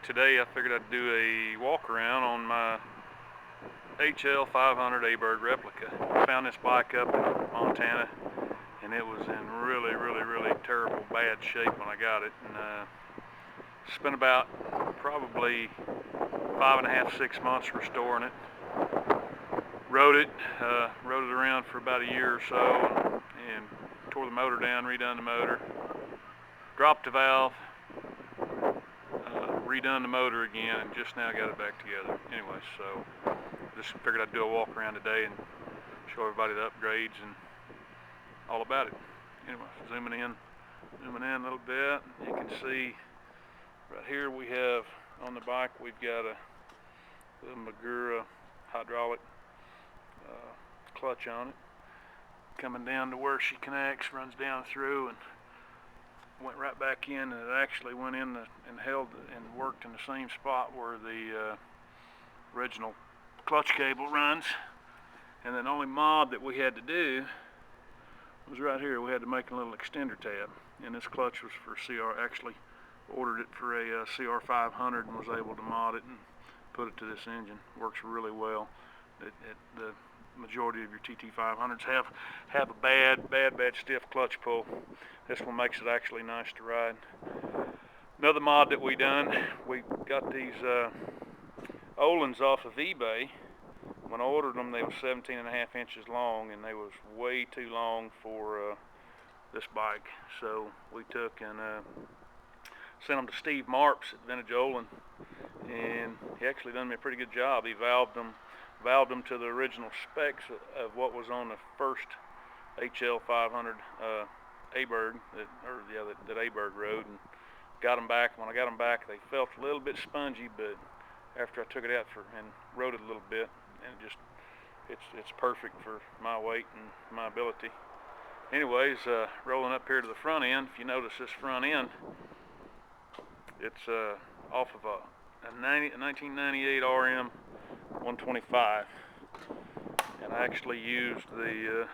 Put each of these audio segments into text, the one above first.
Today I figured I'd do a walk around on my HL500 Aberg Replica. I found this bike up in Montana and it was in really terrible bad shape when I got it, and spent about probably 5.5 to 6 months restoring it. Rode it around for about a year or so, and tore the motor down, redone the motor, dropped the valve, redone the motor again, and just now got it back together. Anyway, so just figured I'd do a walk around today and show everybody the upgrades and all about it. Anyway, zooming in a little bit, you can see right here we have on the bike, we've got a little Magura hydraulic clutch on it, coming down to where she connects, runs down through and went right back in, and it actually went in and held and worked in the same spot where the original clutch cable runs. And then the only mod that we had to do was right here. We had to make a little extender tab, and this clutch was for CR. Actually ordered it for a CR500 and was able to mod it and put it to this engine. Works really well. The majority of your TT500s have a bad stiff clutch pull. This one makes it actually nice to ride. Another mod that we done, we got these Ohlins off of eBay. When I ordered them, they were 17.5 inches long, and they was way too long for this bike. So we took and sent them to Steve Marps at Vintage Olin, and he actually done me a pretty good job. He valved them to the original specs of what was on the first HL500 Aberg that Aberg rode, and got them back. When I got them back, they felt a little bit spongy, but after I took it out and rode it a little bit, and it's perfect for my weight and my ability. Anyways, rolling up here to the front end, if you notice this front end, it's off of a 1998 RM 125, and I actually used the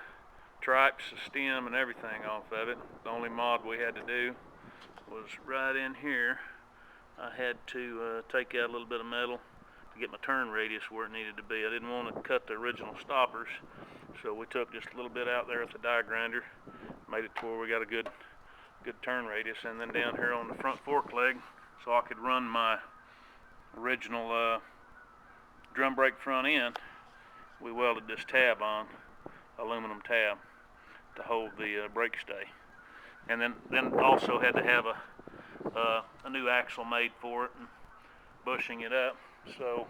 tripes, the stem, and everything off of it. The only mod we had to do was right in here. I had to take out a little bit of metal to get my turn radius where it needed to be. I didn't want to cut the original stoppers, so we took just a little bit out there with the die grinder, made it to where we got a good turn radius. And then down here on the front fork leg, so I could run my original drum brake front end, we welded this tab on, aluminum tab, to hold the brake stay. And then also had to have a new axle made for it and bushing it up. So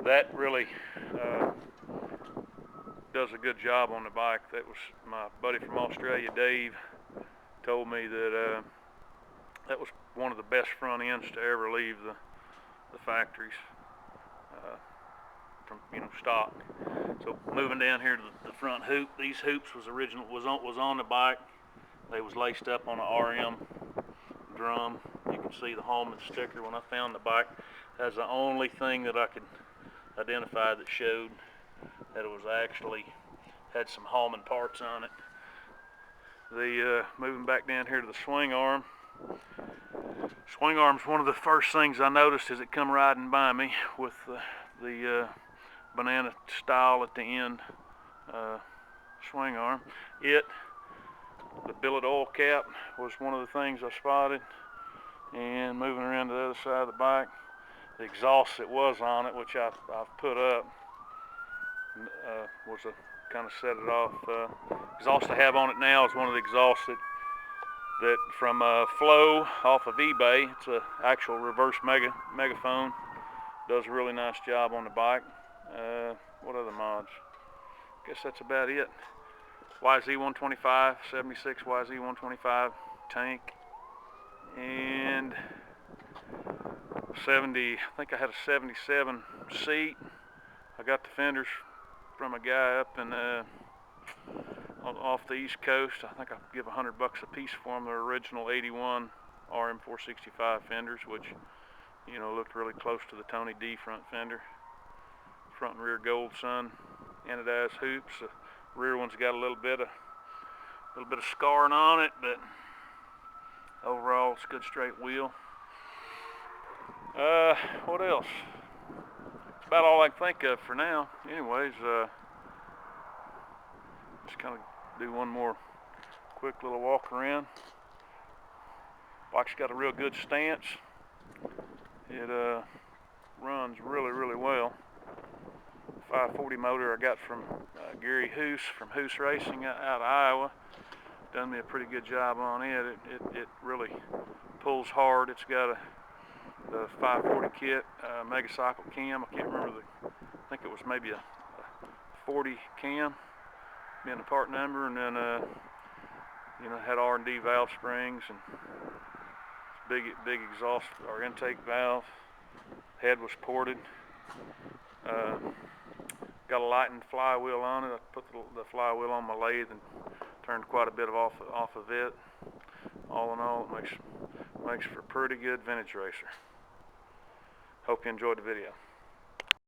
that really does a good job on the bike. That was my buddy from Australia, Dave, told me that that was one of the best front ends to ever leave the factories from stock. So moving down here to the front hoop, these hoops was on the bike. They was laced up on an RM drum. You can see the Holman sticker. When I found the bike, that's the only thing that I could identify that showed that it was actually had some Holman parts on it. The moving back down here to the swing arm. Swing arm's one of the first things I noticed as it come riding by me with the banana style at the end swing arm. The billet oil cap was one of the things I spotted. And moving around to the other side of the bike, the exhaust that was on it, which I've put up, was a kind of set it off. Exhaust I have on it now is one of the exhausts that from Flow off of eBay. It's an actual reverse megaphone. Does a really nice job on the bike. What other mods? Guess that's about it. YZ125, 76 YZ125 tank, and 70. I think I had a 77 seat. I got the fenders from a guy up in off the East Coast. I think I'll give $100 a piece for them. They're original 81 RM465 fenders, which looked really close to the Tony D front fender. Front and rear gold sun anodized hoops. The rear one's got a little bit of scarring on it, but overall it's a good straight wheel. What else? That's about all I can think of for now. Anyways, just kind of do one more quick little walk around. Bike's got a real good stance. It runs really well. 540 motor I got from Gary Whne from Whne Racing out of Iowa. Done me a pretty good job on it. It really pulls hard. It's got the 540 kit, megacycle cam. I can't remember I think it was maybe a 40 cam being the part number, and then you know, had R&D valve springs and big exhaust or intake valve. Head was ported. Got a lightened flywheel on it. I put the flywheel on my lathe and turned quite a bit off of it. All in all, it makes for a pretty good vintage racer. Hope you enjoyed the video.